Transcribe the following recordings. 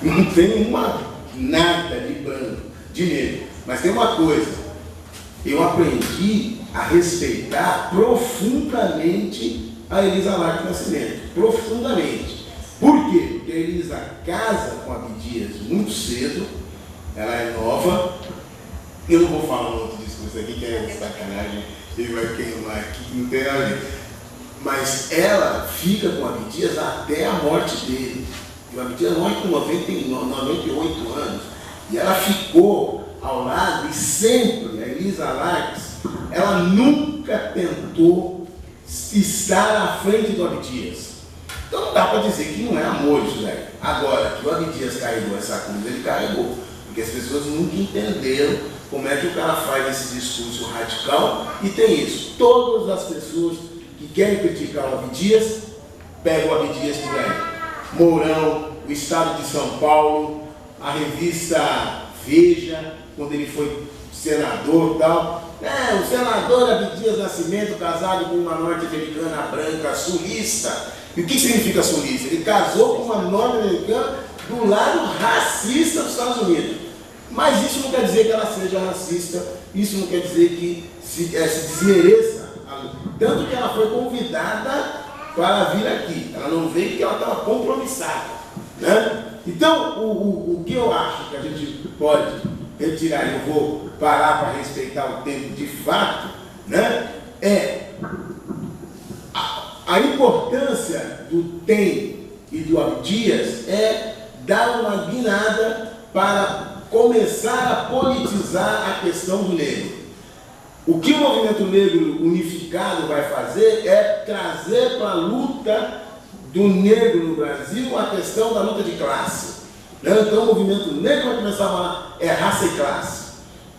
Não tem nada de branco, de negro. Mas tem uma coisa, eu aprendi a respeitar profundamente a Elisa Lark Nascimento. Profundamente. Por quê? Porque a Elisa casa com a Abdias muito cedo, ela é nova. Eu não vou falar um outro discurso aqui, que é sacanagem, ele vai queimar aqui, não tem nada a ver. Mas ela fica com a Abdias até a morte dele. E o Abdias morre com 98 anos. E ela ficou ao lado, e sempre, a Elisa Lark, ela nunca tentou estar à frente do Abdias. Então não dá para dizer que não é amor isso daí. Agora, que o Abdias carregou essa cruz, ele carregou. Porque as pessoas nunca entenderam como é que o cara faz esse discurso radical. E tem isso. Todas as pessoas que querem criticar o Abdias, pegam o Abdias por aí. Mourão, o Estado de São Paulo, a revista Veja, quando ele foi senador e tal. O senador Abdias Nascimento, casado com uma norte-americana branca, sulista. E o que significa sulista? Ele casou com uma norte-americana do lado racista dos Estados Unidos. Mas isso não quer dizer que ela seja racista, isso não quer dizer que se desmereça. Tanto que ela foi convidada para vir aqui. Ela não veio porque ela estava compromissada. Né? Então, o que eu acho que a gente pode retirar, eu vou parar para respeitar o tempo de fato, né? É a importância do TEM e do Abdias é dar uma guinada para começar a politizar a questão do negro. O que o movimento negro unificado vai fazer é trazer para a luta do negro no Brasil a questão da luta de classe. Então o movimento negro vai começar a falar raça e classe.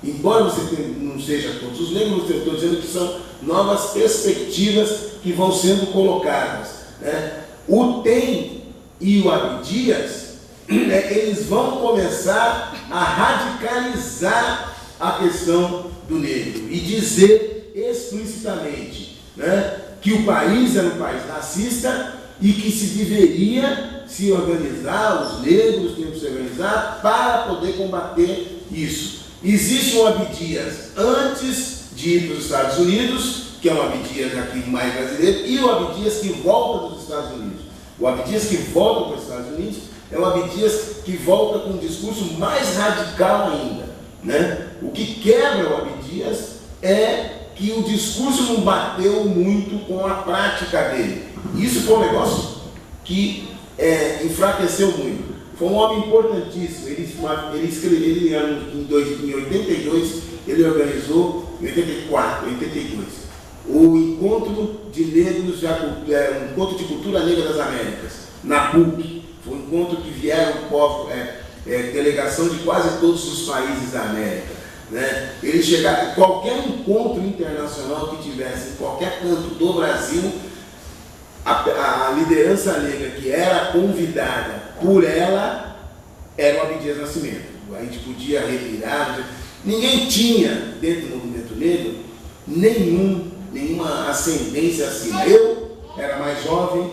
Embora você não seja todos os negros, eu estou dizendo que são novas perspectivas que vão sendo colocadas. Né? O TEM e o Abdias, eles vão começar a radicalizar a questão do negro e dizer explicitamente, né, que o país era um país racista e que se deveria se organizar, os negros tinham que se organizar para poder combater isso. Existe um Abdias antes de ir para os Estados Unidos, que é um Abdias aqui mais brasileiro, e o Abdias que volta dos Estados Unidos. O Abdias que volta para os Estados Unidos é um Abdias que volta com um discurso mais radical ainda. Né? O que quebra o Abdias é que o discurso não bateu muito com a prática dele. Isso foi um negócio que enfraqueceu muito. Foi um homem importantíssimo. Ele escreveu em 82, ele organizou, em 84, 82, o Encontro de Negros, um Encontro de Cultura Negra das Américas, na PUC. Foi um encontro que vieram delegação de quase todos os países da América. Né? Ele chegava, qualquer encontro internacional que tivesse em qualquer canto do Brasil, a liderança negra que era convidada por ela era o Abdias Nascimento. A gente podia revirar, ninguém tinha dentro do movimento negro nenhuma ascendência assim. Eu era mais jovem,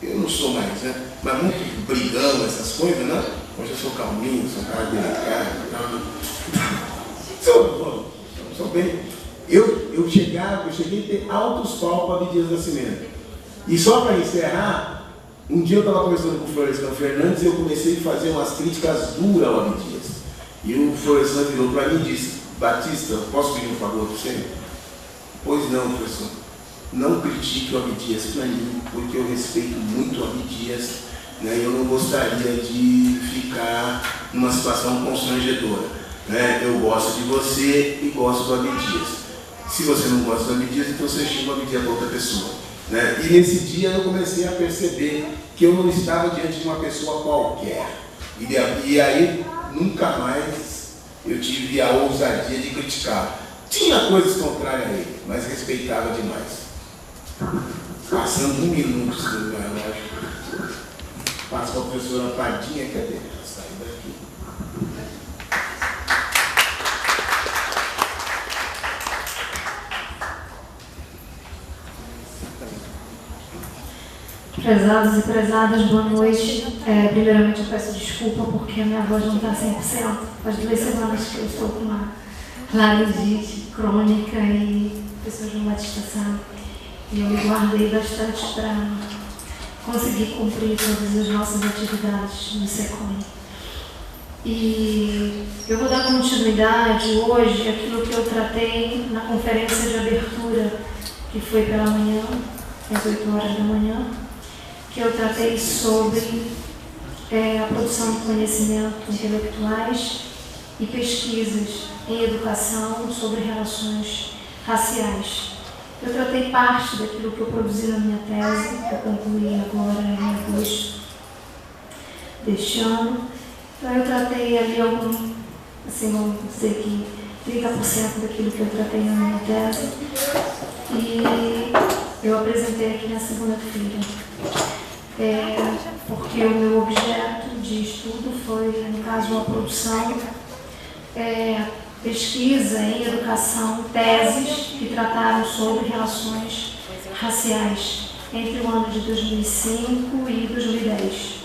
eu não sou mais, né? Mas muito brigão, essas coisas, né? Hoje eu sou calminho, sou um cara delicado. Sou bem. Eu cheguei a ter altos pau para Abdias Nascimento. E só para encerrar, um dia eu estava conversando com o Florestan Fernandes e eu comecei a fazer umas críticas duras ao Abdias. E o Florestan virou para mim e disse: Batista, posso pedir um favor para você? Pois não, professor. Não critique o Abdias para mim, porque eu respeito muito o Abdias, né? Eu não gostaria de ficar numa situação constrangedora. Né? Eu gosto de você e gosto do Abdias. Se você não gosta do Abdias, então você chama o Abdias para outra pessoa. Né? E nesse dia eu comecei a perceber que eu não estava diante de uma pessoa qualquer. E aí nunca mais eu tive a ousadia de criticar. Tinha coisas contrárias a ele, mas respeitava demais. Passando 1 minuto do meu relógio, passa para a professora Pardinha, cadê ela? Saiu daqui. Prezados e prezadas, boa noite. Primeiramente eu peço desculpa porque a minha voz não está 100%. Faz 2 semanas que eu estou com uma laringite crônica e pessoas de uma estação. E eu me guardei bastante para conseguir cumprir todas as nossas atividades no SECOM. E eu vou dar continuidade hoje àquilo que eu tratei na conferência de abertura, que foi pela manhã, às 8 horas da manhã, que eu tratei sobre a produção de conhecimento intelectuais e pesquisas em educação sobre relações raciais. Eu tratei parte daquilo que eu produzi na minha tese, que eu concluí agora em agosto deste ano. Então eu tratei ali vamos dizer que 30% daquilo que eu tratei na minha tese e eu apresentei aqui na segunda-feira. Porque o meu objeto de estudo foi, no caso, a produção, pesquisa em educação, teses que trataram sobre relações raciais entre o ano de 2005 e 2010.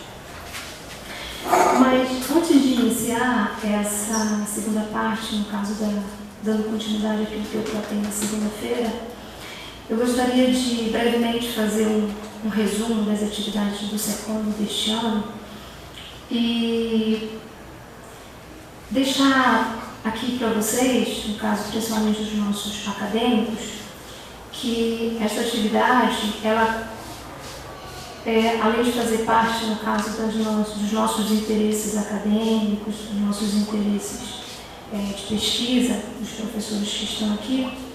Mas, antes de iniciar essa segunda parte, no caso, dando continuidade àquilo que eu tratei na segunda-feira, eu gostaria de brevemente fazer um resumo das atividades do SECOM deste ano e deixar aqui para vocês, no caso principalmente dos nossos acadêmicos, que essa atividade, ela, além de fazer parte, no caso, dos nossos interesses acadêmicos, dos nossos interesses de pesquisa, dos professores que estão aqui,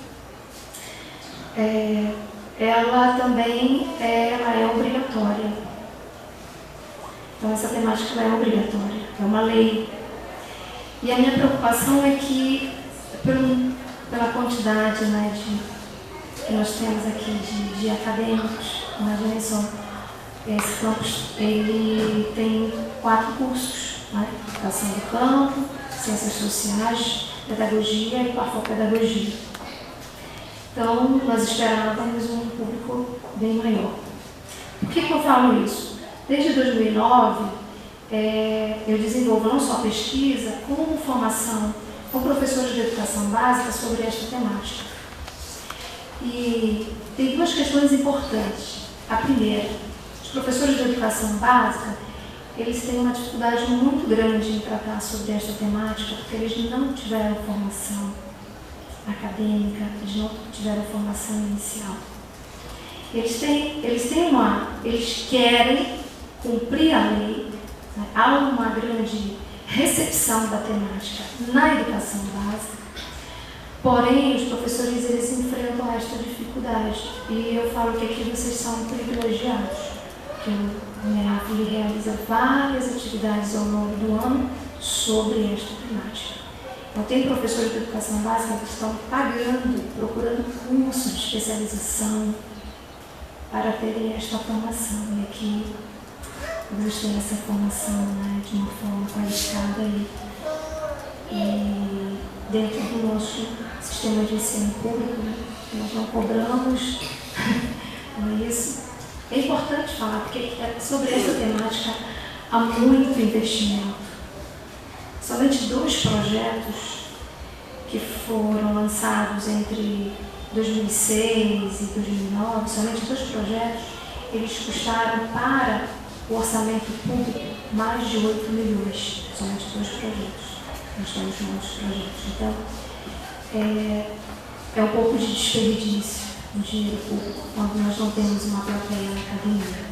ela também é obrigatória. Então, essa temática é obrigatória, é uma lei. E a minha preocupação é que, pela quantidade que nós temos aqui de acadêmicos, imaginem só, esse campus ele tem 4 cursos, Educação do Campo, Ciências Sociais, Pedagogia e Parfopedagogia. Então, nós esperávamos um público bem maior. Por que eu falo isso? Desde 2009, eu desenvolvo não só pesquisa, como formação com professores de educação básica sobre esta temática. E tem 2 questões importantes. A primeira, os professores de educação básica, eles têm uma dificuldade muito grande em tratar sobre esta temática, porque eles não tiveram formação acadêmica, eles não tiveram formação inicial. Eles querem cumprir a lei, né? Há uma grande recepção da temática na educação básica, porém os professores eles enfrentam esta dificuldade e eu falo que aqui vocês são privilegiados, que o MEAF realiza várias atividades ao longo do ano sobre esta temática. Então, tem professores de educação básica que estão pagando, procurando cursos de especialização para terem esta formação. E aqui eles têm essa formação, né, de uma forma qualificada e dentro do nosso sistema de ensino público, né, nós não cobramos, não é isso? É importante falar, porque sobre essa temática há muito investimento. Somente 2 projetos que foram lançados entre 2006 e 2009, somente 2 projetos, eles custaram para o orçamento público mais de 8 milhões. Somente 2 projetos. Nós temos muitos projetos. Então, é um pouco de desperdício no dinheiro público, quando nós não temos uma plateia na academia.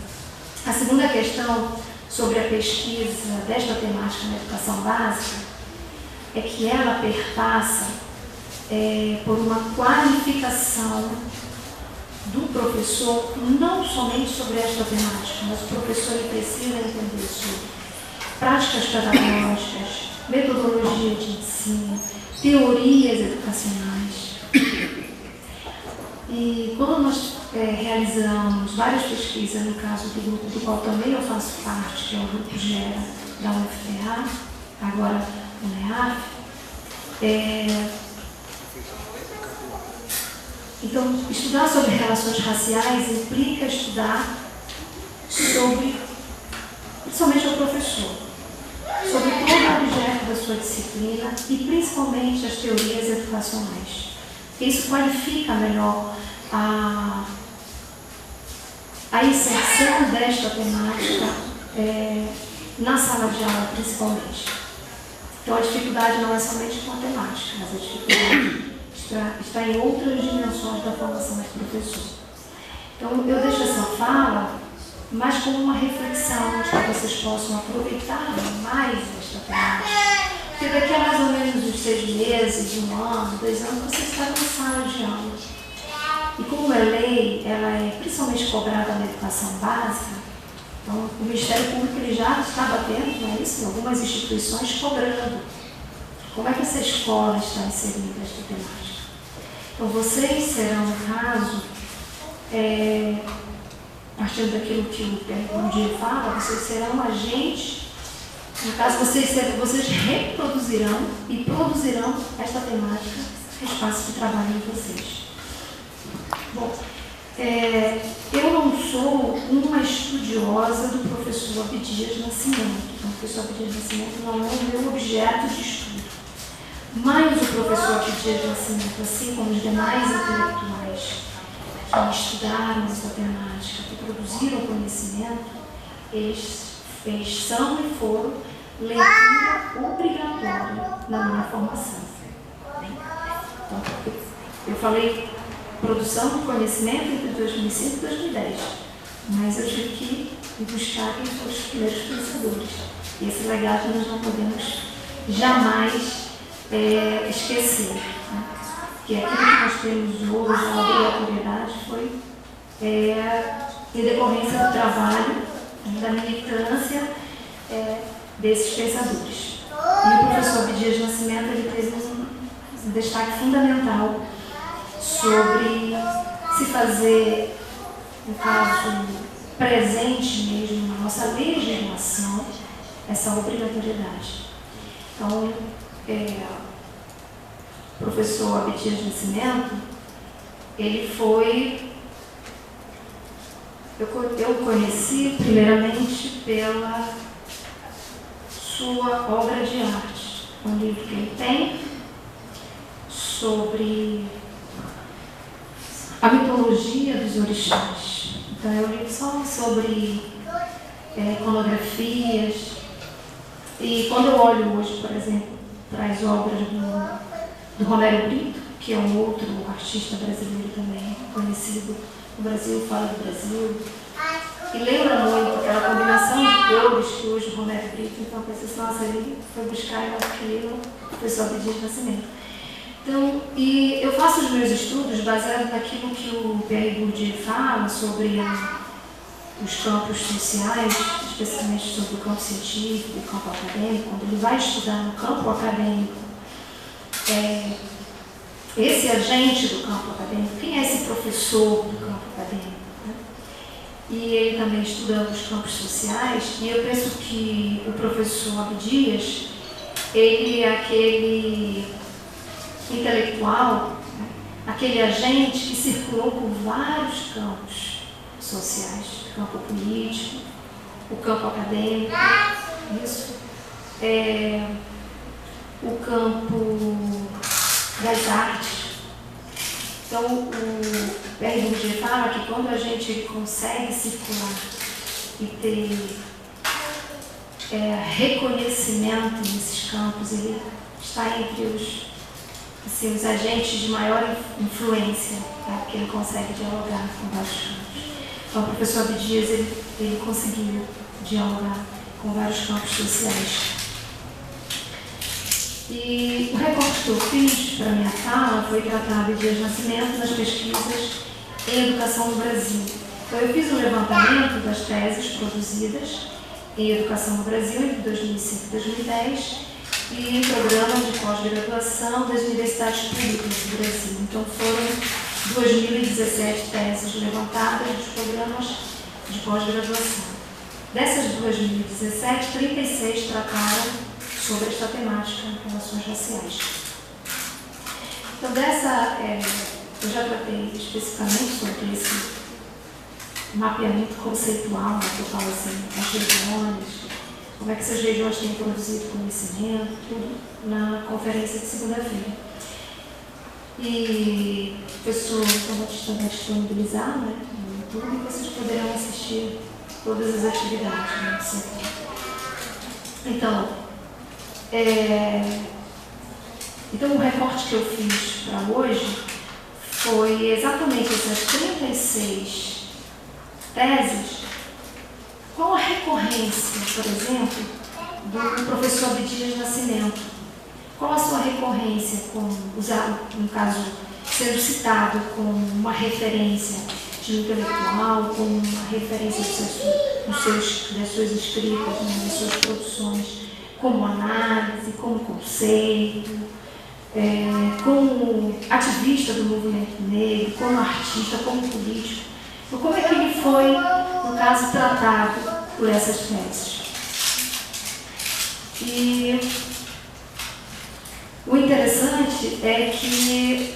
A segunda questão sobre a pesquisa desta temática na educação básica é que ela perpassa por uma qualificação do professor, não somente sobre esta temática, mas o professor precisa entender sobre práticas pedagógicas, metodologia de ensino, teorias educacionais. E quando nós realizamos várias pesquisas, no caso do grupo do qual também eu faço parte, que é o Grupo GERA da UFPA, agora o MEAF, então, estudar sobre relações raciais implica estudar sobre, principalmente ao professor, sobre todo o objeto da sua disciplina e principalmente as teorias educacionais. Isso qualifica melhor a inserção desta temática na sala de aula, principalmente. Então, a dificuldade não é somente com a temática, mas a dificuldade está em outras dimensões da formação do professor. Então, eu deixo essa fala mais como uma reflexão de que vocês possam aproveitar mais esta temática. Porque daqui a mais ou menos uns 6 meses, 1 ano, 2 anos, você está na sala de aula. E como a lei, ela é principalmente cobrada na educação básica, então o Ministério Público ele já está batendo, não é isso? Em algumas instituições cobrando. Como é que essa escola está inserida esta temática? Então vocês serão, no caso, partindo daquilo que o Pierre fala, vocês serão agentes, no caso vocês reproduzirão e produzirão esta temática no espaço de trabalho de vocês. Bom, eu não sou uma estudiosa do professor Abdias Nascimento. Então, o professor Abdias Nascimento não é o meu objeto de estudo. Mas o professor Abdias Nascimento, assim como os demais intelectuais que estudaram essa temática, que produziram conhecimento, eles são e foram leitura obrigatória na minha formação. Então, eu falei produção de conhecimento entre 2005 e 2010, mas eu tive que ir buscar quem foram os primeiros pensadores. E esse legado nós não podemos jamais esquecer. Né? Que aquilo que nós temos hoje, a obrigatoriedade, foi em decorrência do trabalho, da militância desses pensadores. E o professor Abdias Nascimento ele teve um destaque fundamental sobre se fazer, no caso, presente mesmo na nossa legislação, essa obrigatoriedade. Então, o professor Abdias Nascimento, ele foi... Eu o conheci primeiramente pela sua obra de arte, um livro que ele tem sobre a mitologia dos orixás. Então, eu li só sobre iconografias. E quando eu olho hoje, por exemplo, para as obras do Romero Brito, que é um outro artista brasileiro também, conhecido no Brasil, fora do Brasil, e lembra muito aquela combinação de cores que hoje o Romero Brito, então eu pensei, nossa, ele foi buscar aquilo, o pessoal de Abdias Nascimento. Então, e eu faço os meus estudos baseado naquilo que o Pierre Bourdieu fala sobre os campos sociais, especialmente sobre o campo científico, o campo acadêmico. Quando ele vai estudar no campo acadêmico, esse agente do campo acadêmico, quem é esse professor do campo acadêmico? Né? E ele também estuda os campos sociais, e eu penso que o professor Abdias, ele é aquele intelectual, né? Aquele agente que circulou por vários campos sociais, o campo político, o campo acadêmico, isso, o campo das artes. Então, o Pierre Bourdieu fala que quando a gente consegue circular e ter reconhecimento nesses campos, ele está entre os agentes de maior influência, tá? Porque ele consegue dialogar com vários campos. Então, o professor Abdias, ele conseguiu dialogar com vários campos sociais. E o recorte que eu fiz para a minha fala foi tratar Abdias Nascimento nas pesquisas em educação no Brasil. Então, eu fiz um levantamento das teses produzidas em educação no Brasil entre 2005 e 2010 e em programas de pós-graduação das universidades públicas do Brasil. Então, foram 2017 teses levantadas dos programas de pós-graduação. Dessas 2017, 36 trataram sobre esta temática, relações raciais. Então, eu já tratei especificamente sobre mapeamento conceitual, que eu falo assim, as regiões, como é que essas regiões têm produzido conhecimento, tudo na conferência de segunda-feira. E o professor Batista vai disponibilizar, né, no YouTube, e vocês poderão assistir todas as atividades, né, do setor. Então, o recorte que eu fiz para hoje foi exatamente essas 36 teses. Qual a recorrência, por exemplo, do professor Abdias Nascimento? Qual a sua recorrência com usar, no caso, sendo citado como uma referência de intelectual, como uma referência das suas escritas, das suas produções, como análise, como conceito, como ativista do movimento negro, como artista, como político? Então, como é que ele foi, no caso, tratado por essas teses? E o interessante é que,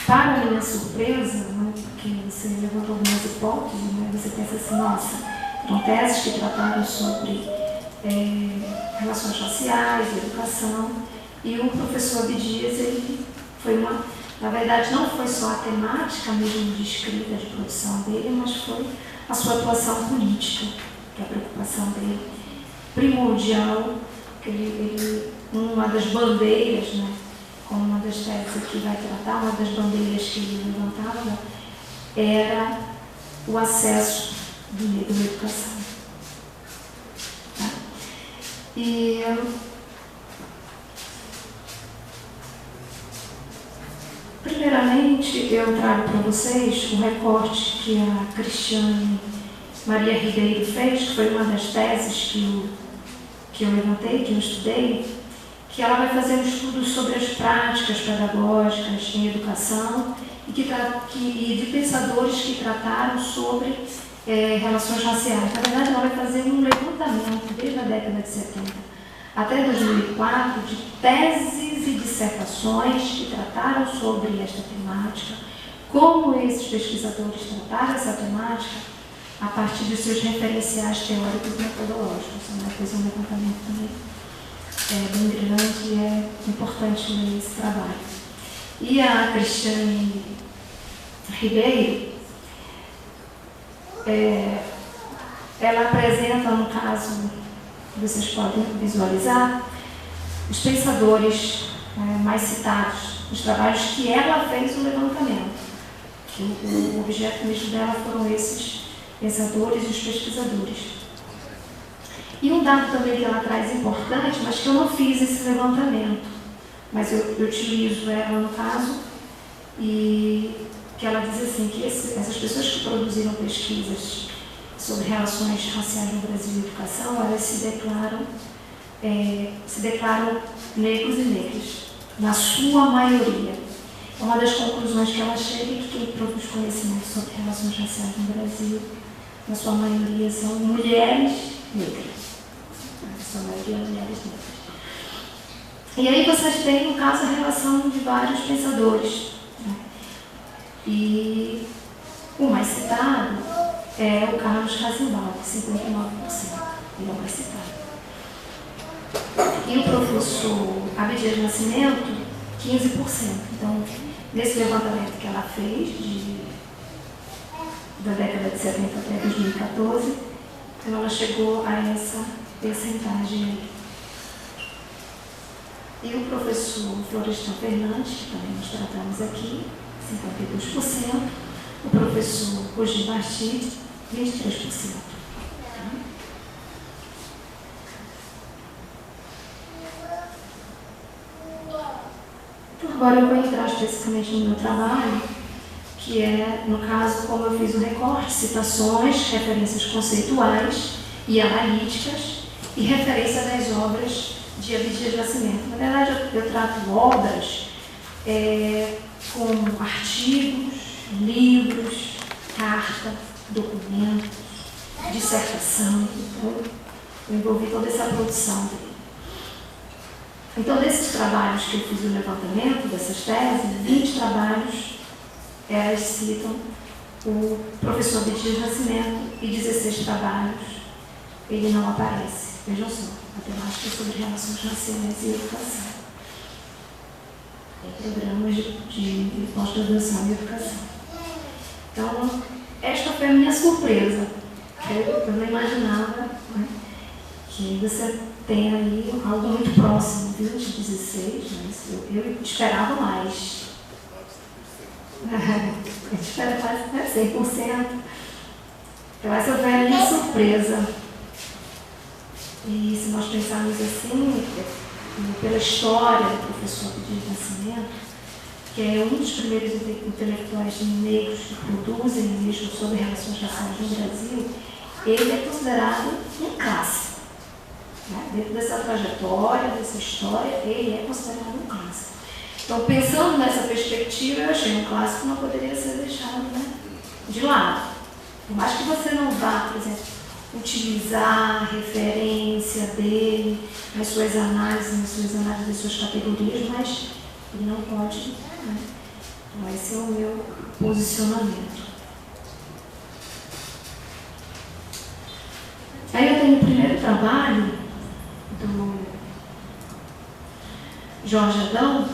para minha surpresa, né, porque você levantou algumas hipóteses, né, você pensa assim, nossa, eram teses que trataram sobre relações raciais, educação, e o professor Abdias, ele foi na verdade, não foi só a temática mesmo de escrita, de produção dele, mas foi a sua atuação política, que é a preocupação dele primordial, que uma das bandeiras, né, como uma das teses aqui vai tratar, uma das bandeiras que ele levantava era o acesso do negro à educação. Tá? E primeiramente, eu trago para vocês o recorte que a Cristiane Maria Ribeiro fez, que foi uma das teses que eu levantei, que eu estudei, que ela vai fazer um estudo sobre as práticas pedagógicas em educação e de pensadores que trataram sobre relações raciais. Na verdade, ela vai fazer um levantamento desde a década de 70 até 2004 de teses e dissertações que trataram sobre esta temática, como esses pesquisadores trataram essa temática a partir dos seus referenciais teóricos e metodológicos. Vai fazer um levantamento também bem grande e é importante esse trabalho. E a Cristiane Ribeiro, ela apresenta, no caso, vocês podem visualizar, os pensadores mais citados, os trabalhos que ela fez o levantamento. O objeto mesmo dela foram esses pensadores e os pesquisadores. E um dado também que ela traz importante, mas que eu não fiz esse levantamento, mas eu utilizo ela no caso, e que ela diz assim, que essas pessoas que produziram pesquisas sobre relações raciais no Brasil e educação, elas se declaram negros e negras, na sua maioria. Uma das conclusões que ela chega é que quem produz conhecimento sobre relações raciais no Brasil, na sua maioria, são mulheres negras. Na sua maioria, mulheres negras. E aí vocês têm, no caso, a relação de vários pensadores. Né? E o mais citado é o Carlos Razenbalg, 59%. Ele é o mais citado. E o professor Abdias Nascimento, 15%. Então, nesse levantamento que ela fez, da década de 70 até 2014, então ela chegou a essa percentagem aí. E o professor Florestan Fernandes, que também nós tratamos aqui, 52%. O professor Roger Bastide, 23%. Então, agora eu vou entrar especificamente no meu trabalho, que é, no caso, como eu fiz o recorte, citações, referências conceituais e analíticas e referência das obras de Abdias Nascimento. Na verdade, eu trato obras como artigos, livros, carta, documentos, dissertação. Então, eu envolvi toda essa produção dele. Então, desses trabalhos que eu fiz o levantamento, dessas teses, 20 trabalhos, elas citam o professor Abdias Nascimento e 16 trabalhos, ele não aparece. Vejam só, a temática sobre relações raciais e educação. Em programas de pós-graduação em educação. Então, esta foi a minha surpresa. Eu não imaginava, né, que você tem aí algo muito próximo, viu, de 16, mas eu esperava mais. Eu esperava mais 100%. Então, essa foi a minha surpresa. E se nós pensarmos assim, pela história do professor Abdias Nascimento, que é um dos primeiros intelectuais negros que produzem mesmo sobre relações raciais no Brasil, ele é considerado um clássico. Né? Dentro dessa trajetória, dessa história, ele é considerado um clássico. Então, pensando nessa perspectiva, eu achei um clássico não poderia ser deixado, né, de lado. Por mais que você não vá, por exemplo, utilizar a referência dele nas suas análises das suas categorias, mas ele não pode, né? Então, esse é o meu posicionamento. Aí eu tenho o primeiro trabalho do Jorge Adão,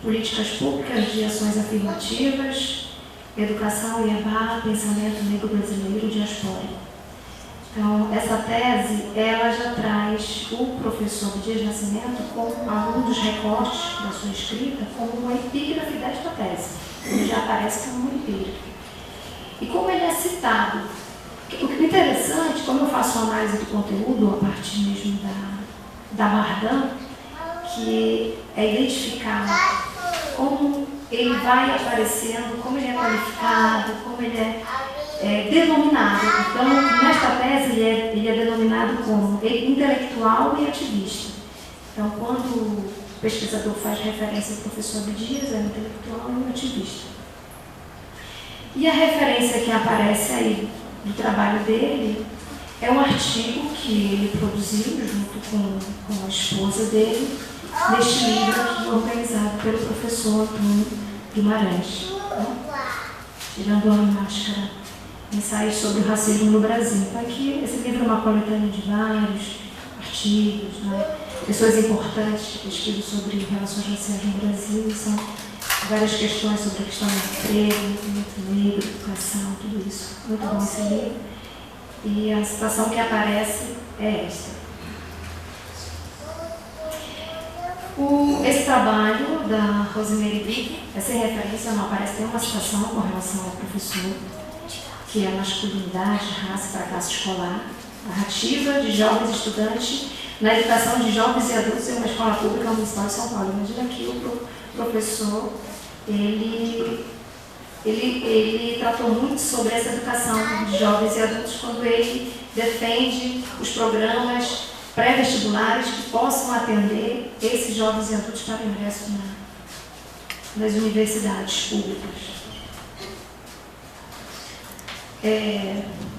Políticas Públicas de Ações Afirmativas, Educação e EBA, Pensamento Negro Brasileiro Diaspórico. Então, essa tese, ela já traz o professor Abdias Nascimento como algum dos recortes da sua escrita como uma epígrafe desta tese. Ele já aparece como uma epígrafe. E como ele é citado, o que é interessante, como eu faço uma análise do conteúdo a partir mesmo da Mardan, que é identificar como ele vai aparecendo, como ele é qualificado, como ele é denominado. Então, nesta tese, ele é denominado como intelectual e ativista. Então, quando o pesquisador faz referência ao professor Abdias, é um intelectual e um ativista. E a referência que aparece aí do trabalho dele é um artigo que ele produziu junto com a esposa dele, neste livro aqui, organizado pelo professor Antônio Guimarães, né? Tirando a máscara, ensaios sobre o racismo no Brasil. Então, aqui, esse livro é uma coletânea de vários artigos, né? Pessoas importantes que pesquisam sobre relações raciais no Brasil, são várias questões sobre a questão do emprego, movimento negro, educação, tudo isso. Muito bom esse livro. E a citação que aparece é esta. Esse trabalho da Rosemary Big, essa referência não aparece nenhuma citação com relação ao professor, que é masculinidade, raça e fracasso escolar, narrativa de jovens estudantes na educação de jovens e adultos em uma escola pública municipal de São Paulo. Imagina que o professor, ele tratou muito sobre essa educação de jovens e adultos quando ele defende os programas pré-vestibulares que possam atender esses jovens e adultos para ingresso nas universidades públicas.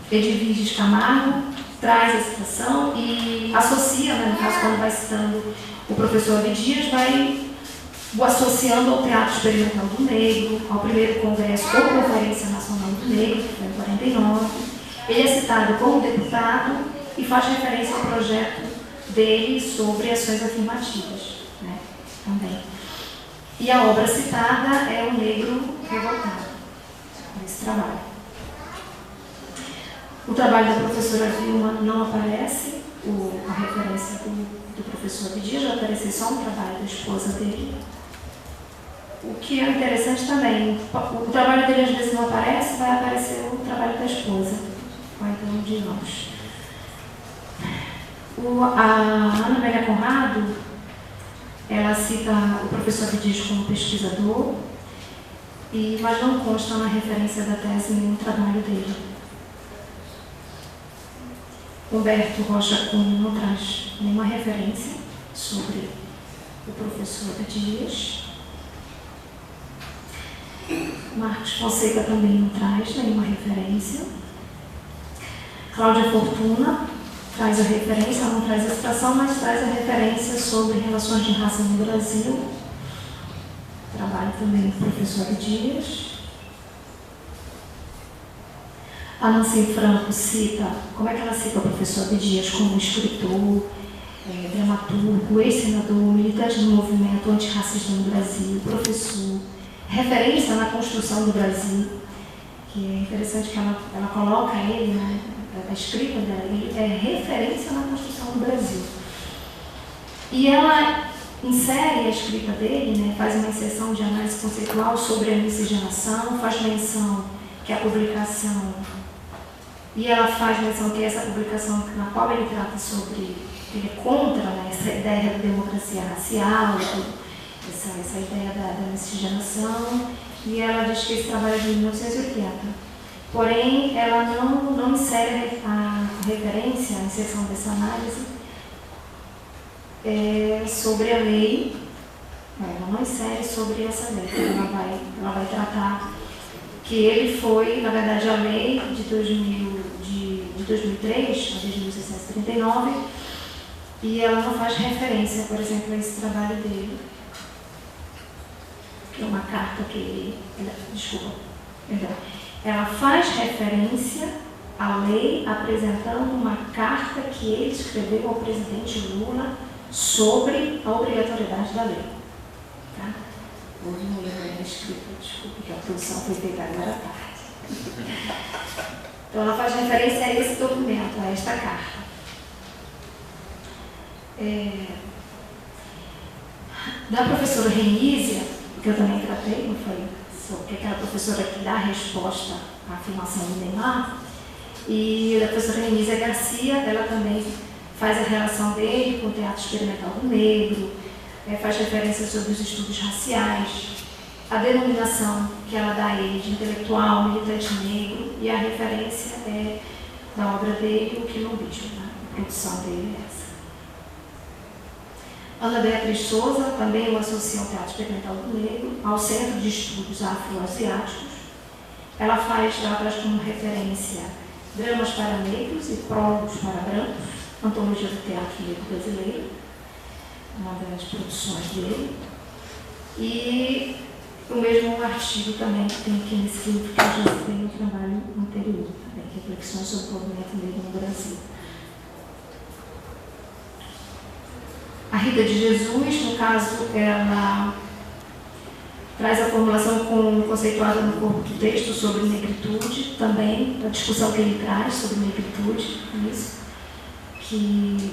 Edviges Camargo traz a citação e associa, né, no caso, quando vai citando o professor Abdias, vai o associando ao Teatro Experimental do Negro, ao primeiro Congresso ou Conferência Nacional do Negro, que foi em 49. Ele é citado como deputado e faz referência ao projeto dele sobre ações afirmativas, né, também. E a obra citada é O Negro Revoltado, nesse trabalho. O trabalho da professora Vilma não aparece, a referência do professor Abdias, vai aparecer só um trabalho da esposa dele. O que é interessante também, o trabalho dele às vezes não aparece, vai aparecer o trabalho da esposa, ou então de nós. A Ana Amélia Conrado, ela cita o professor Abdias como pesquisador, mas não consta na referência da tese nenhum trabalho dele. Humberto Rocha Cunha não traz nenhuma referência sobre o professor Abdias. Marcos Fonseca também não traz nenhuma referência. Cláudia Fortuna traz a referência, não traz a citação, mas traz a referência sobre relações de raça no Brasil. Trabalho também do professor Abdias. A Nancy Franco cita, como é que ela cita o professor Abdias como escritor, dramaturgo, ex-senador, militante do movimento antirracista no Brasil, professor, referência na construção do Brasil, que é interessante que ela coloca ele, né, a escrita dela, ele é referência na construção do Brasil. E ela insere a escrita dele, né, faz uma inserção de análise conceitual sobre a miscigenação, faz menção que a publicação, e ela faz menção que essa publicação na qual ele trata sobre, ele é contra, né, essa ideia da democracia racial, essa ideia da miscigenação, e ela diz que esse trabalho é de 1980. Porém, ela não insere a referência, a inserção dessa análise sobre a lei, ela não insere sobre essa lei, ela vai tratar que ele foi, na verdade, a lei de 2003, a lei de 1639, e ela não faz referência, por exemplo, a esse trabalho dele, que é uma carta que ele... Ela faz referência à lei apresentando uma carta que ele escreveu ao presidente Lula sobre a obrigatoriedade da lei. Tá? Hoje não lembro a escrita, desculpe, que a produção foi feita agora à tarde. Então ela faz referência a esse documento, a esta carta. Da professora Renísia, que eu também tratei, não foi? Sobre aquela professora que dá a resposta à afirmação do Neymar, e a professora Renísia Garcia, ela também faz a relação dele com o teatro experimental do negro, faz referência sobre os estudos raciais, a denominação que ela dá a ele de intelectual, militante negro, e a referência da obra dele, o quilombismo, né? A produção dele é essa. Ana Beatriz Souza também o associa ao teatro experimental do negro, ao Centro de Estudos Afroasiáticos. Ela traz como referência Dramas para Negros e Prólogos para Brancos, Antologia do Teatro Negro Brasileiro, uma das produções dele. E o mesmo artigo também que tem aqui nesse livro, que eu já citei no trabalho anterior, também, Reflexões sobre o Movimento Negro no Brasil. A Rita de Jesus, no caso, ela traz a formulação conceituada no corpo do texto sobre negritude, também a discussão que ele traz sobre negritude, isso, e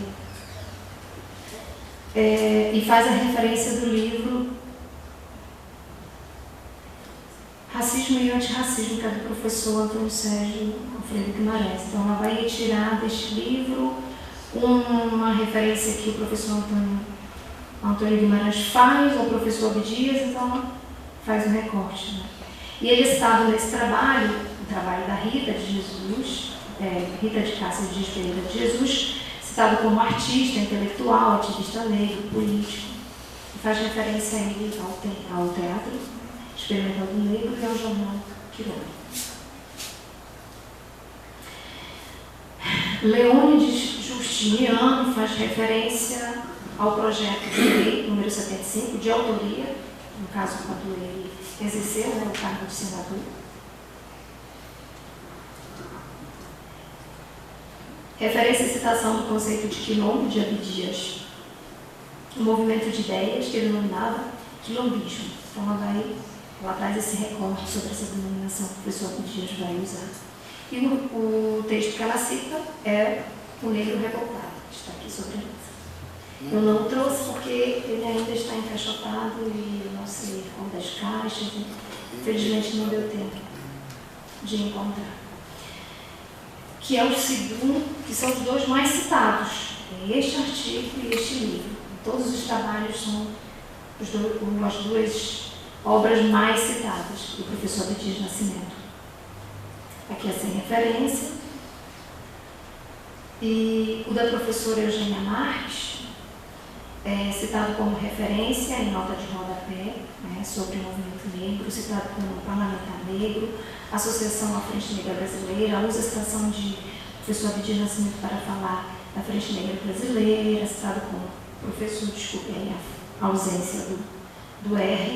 faz a referência do livro Racismo e Antirracismo, que é do professor Antônio Sérgio Alfredo Guimarães. Então, ela vai retirar deste livro uma referência que o professor Antônio Guimarães faz ao professor Abdias, então ela faz um recorte. Né? E ele estava nesse trabalho, o trabalho da Rita de Jesus, Rita de Cássia de Pereira de Jesus, citado como artista, intelectual, ativista negro, político, e faz referência a ele ao teatro experimental do negro e ao jornal Quilombo. Leônides Justiniano faz referência ao projeto de lei número 75, de autoria, no caso quando ele exerceu o cargo de senador. Referência e citação do conceito de quilombo de Abdias, um movimento de ideias que ele denominava quilombismo. Então ela traz esse recorte sobre essa denominação que o professor Abdias vai usar. E o texto que ela cita é O Negro Revoltado, que está aqui sobre a mesa. Eu não trouxe porque ele ainda está encaixotado e eu não sei qual das caixas, infelizmente não deu tempo de encontrar. Que é o segundo, que são os dois mais citados, este artigo e este livro. Todos os trabalhos são as duas obras mais citadas do professor Abdias Nascimento. Aqui é sem referência. E o da professora Eugênia Marques é citado como referência em nota de rodapé, né, sobre o movimento negro, citado como parlamentar negro, Associação à Frente Negra Brasileira, usa a citação de professor Abdias Nascimento para falar da Frente Negra Brasileira, citado como professor, desculpe aí a ausência do R.